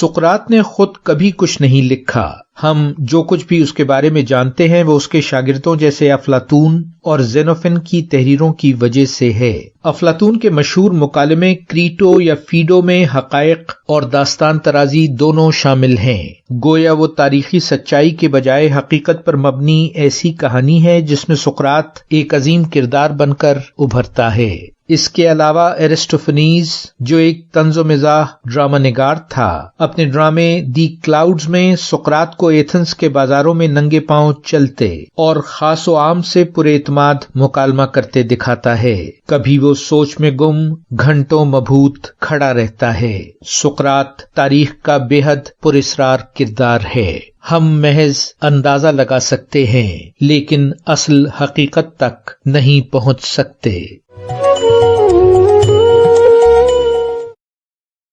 سقراط نے خود کبھی کچھ نہیں لکھا. ہم جو کچھ بھی اس کے بارے میں جانتے ہیں وہ اس کے شاگردوں جیسے افلاطون اور زینوفن کی تحریروں کی وجہ سے ہے. افلاطون کے مشہور مکالمے کریٹو یا فیڈو میں حقائق اور داستان ترازی دونوں شامل ہیں. گویا وہ تاریخی سچائی کے بجائے حقیقت پر مبنی ایسی کہانی ہے جس میں سقراط ایک عظیم کردار بن کر ابھرتا ہے. اس کے علاوہ ایرسٹوفنیز جو ایک طنز و مزاح ڈرامہ نگار تھا، اپنے ڈرامے دی کلاؤڈز میں سقراط کو ایتھنز کے بازاروں میں ننگے پاؤں چلتے اور خاص و عام سے پورے اعتماد مکالمہ کرتے دکھاتا ہے. کبھی وہ سوچ میں گم گھنٹوں مبہوت کھڑا رہتا ہے. سقراط تاریخ کا بے حد پراسرار کردار ہے. ہم محض اندازہ لگا سکتے ہیں لیکن اصل حقیقت تک نہیں پہنچ سکتے.